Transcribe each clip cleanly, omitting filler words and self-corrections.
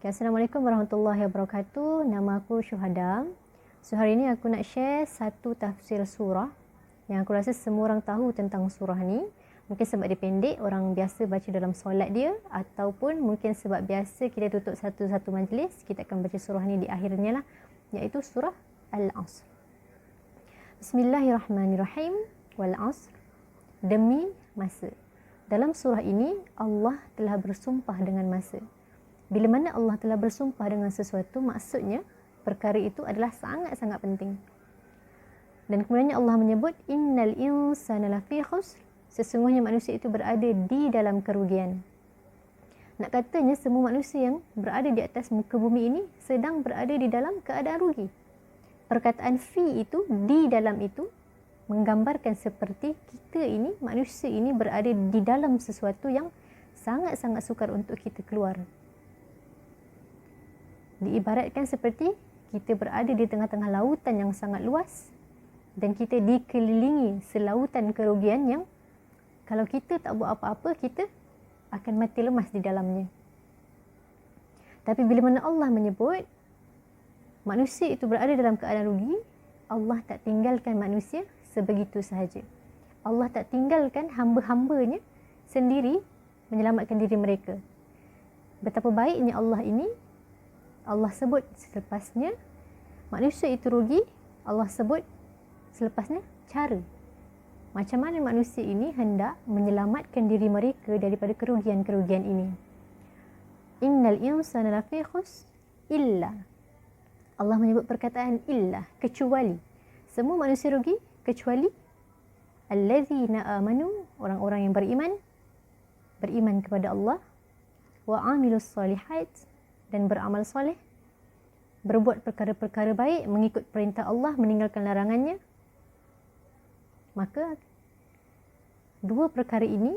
Okay, Assalamualaikum warahmatullahi wabarakatuh. Nama aku Syuhada. So hari ni aku nak share satu tafsir surah yang aku rasa semua orang tahu tentang surah ni. Mungkin sebab dia pendek, orang biasa baca dalam solat dia, ataupun mungkin sebab biasa kita tutup satu-satu majlis, kita akan baca surah ni di akhirnya lah, iaitu surah Al-Asr. Bismillahirrahmanirrahim. Wal-Asr. Demi masa. Dalam surah ini, Allah telah bersumpah dengan masa. Bila mana Allah telah bersumpah dengan sesuatu, maksudnya perkara itu adalah sangat-sangat penting. Dan kemudiannya Allah menyebut innal insana lafi khusr, sesungguhnya manusia itu berada di dalam kerugian. Nak katanya semua manusia yang berada di atas muka bumi ini sedang berada di dalam keadaan rugi. Perkataan fi itu, di dalam itu, menggambarkan seperti kita ini, manusia ini berada di dalam sesuatu yang sangat-sangat sukar untuk kita keluar. Diibaratkan seperti kita berada di tengah-tengah lautan yang sangat luas dan kita dikelilingi selautan kerugian yang kalau kita tak buat apa-apa, kita akan mati lemas di dalamnya. Tapi bila mana Allah menyebut manusia itu berada dalam keadaan rugi, Allah tak tinggalkan manusia sebegitu sahaja. Allah tak tinggalkan hamba-hambanya sendiri menyelamatkan diri mereka. Betapa baiknya Allah ini, Allah sebut selepasnya manusia itu rugi, Allah sebut selepasnya cara. Macam mana manusia ini hendak menyelamatkan diri mereka daripada kerugian-kerugian ini. Innal insana lafi khusr illa. Allah menyebut perkataan illa, kecuali. Semua manusia rugi kecuali allazina amanu, orang-orang yang beriman kepada Allah, wa amilus solihat, dan beramal soleh, berbuat perkara-perkara baik, mengikut perintah Allah, meninggalkan larangannya. Maka dua perkara ini,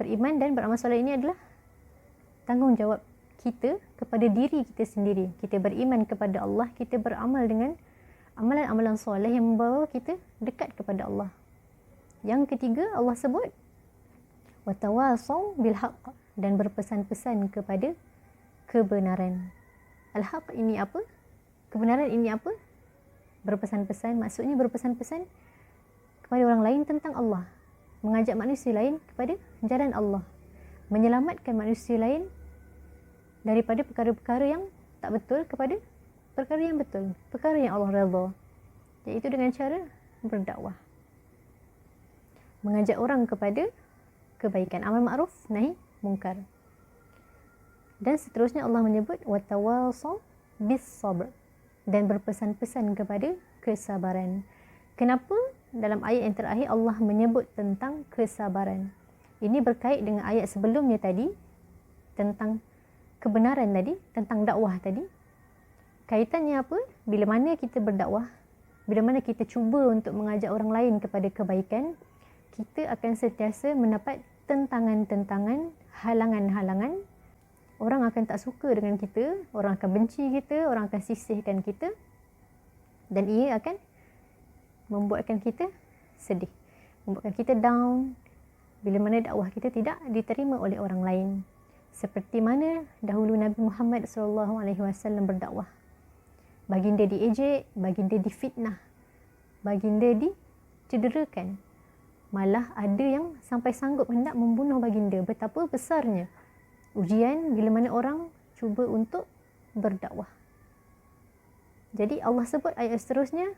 beriman dan beramal soleh, ini adalah tanggungjawab kita kepada diri kita sendiri. Kita beriman kepada Allah, kita beramal dengan amalan-amalan soleh yang membawa kita dekat kepada Allah. Yang ketiga, Allah sebut watawasaw bil haqq, dan berpesan-pesan kepada kebenaran. Al-haq ini apa? Kebenaran ini apa? Berpesan-pesan, maksudnya berpesan-pesan kepada orang lain tentang Allah, mengajak manusia lain kepada jalan Allah, menyelamatkan manusia lain daripada perkara-perkara yang tak betul kepada perkara yang betul, perkara yang Allah redha, iaitu dengan cara berdakwah, mengajak orang kepada kebaikan, amal ma'ruf, nahi mungkar. Dan seterusnya Allah menyebut watawasaw bis sabr, dan berpesan-pesan kepada kesabaran. Kenapa dalam ayat yang terakhir Allah menyebut tentang kesabaran? Ini berkait dengan ayat sebelumnya tadi tentang kebenaran tadi, tentang dakwah tadi. Kaitannya apa? Bila mana kita berdakwah, bila mana kita cuba untuk mengajak orang lain kepada kebaikan, kita akan sentiasa mendapat tentangan-tentangan, halangan-halangan. Orang akan tak suka dengan kita, orang akan benci kita, orang akan sisihkan kita, dan ia akan membuatkan kita sedih, membuatkan kita down bila mana dakwah kita tidak diterima oleh orang lain. Seperti mana dahulu Nabi Muhammad SAW berdakwah. Baginda diejek, baginda difitnah, baginda dicederakan. Malah ada yang sampai sanggup hendak membunuh baginda. Betapa besarnya ujian bila mana orang cuba untuk berdakwah. Jadi Allah sebut ayat seterusnya,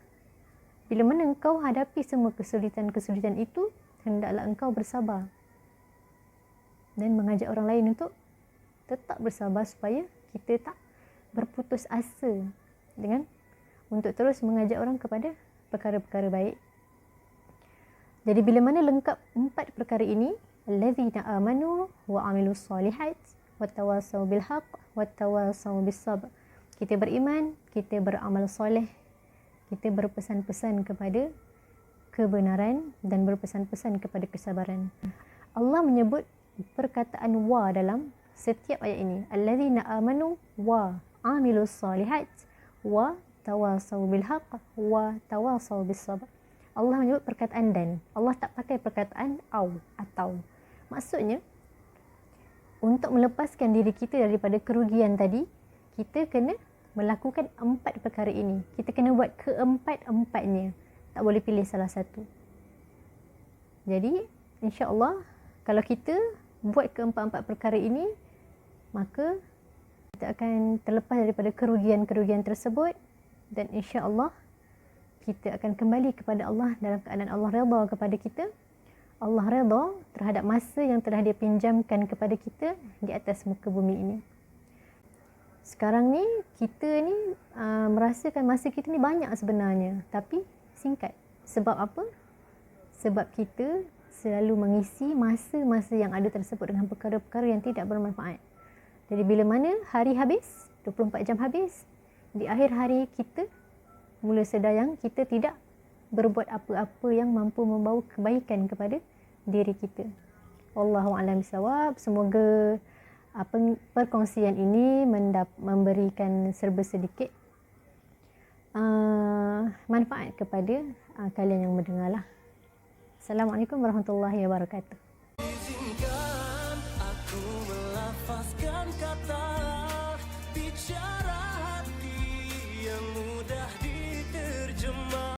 bila mana engkau hadapi semua kesulitan-kesulitan itu, hendaklah engkau bersabar dan mengajak orang lain untuk tetap bersabar supaya kita tak berputus asa dengan untuk terus mengajak orang kepada perkara-perkara baik. Jadi bila mana lengkap empat perkara ini, allazina amanu wa amilus solihat watawasaw bil haqq watawasaw bis sabr. Kita beriman, kita beramal soleh, kita berpesan-pesan kepada kebenaran dan berpesan-pesan kepada kesabaran. Allah menyebut perkataan wa dalam setiap ayat ini. Allazina amanu wa amilus solihat wa tawasaw bil haqq wa tawasaw bis sabr. Allah menyebut perkataan dan. Allah tak pakai perkataan au atau. Maksudnya untuk melepaskan diri kita daripada kerugian tadi, kita kena melakukan 4 perkara ini. Kita kena buat keempat-empatnya. Tak boleh pilih salah satu. Jadi, insya-Allah kalau kita buat keempat-empat perkara ini, maka kita akan terlepas daripada kerugian-kerugian tersebut dan insya-Allah kita akan kembali kepada Allah dalam keadaan Allah redha kepada kita. Allah redha terhadap masa yang telah Dia pinjamkan kepada kita di atas muka bumi ini. Sekarang ni kita ni merasakan masa kita ni banyak sebenarnya, tapi singkat. Sebab apa? Sebab kita selalu mengisi masa-masa yang ada tersebut dengan perkara-perkara yang tidak bermanfaat. Jadi bila mana hari habis, 24 jam habis, di akhir hari kita mula sedar yang kita tidak berbuat apa-apa yang mampu membawa kebaikan kepada diri kita. Wallahu a'lam bissawab. Semoga perkongsian ini memberikan serba sedikit manfaat kepada kalian yang mendengarlah. Assalamualaikum warahmatullahi wabarakatuh. Izinkan aku melafazkan kata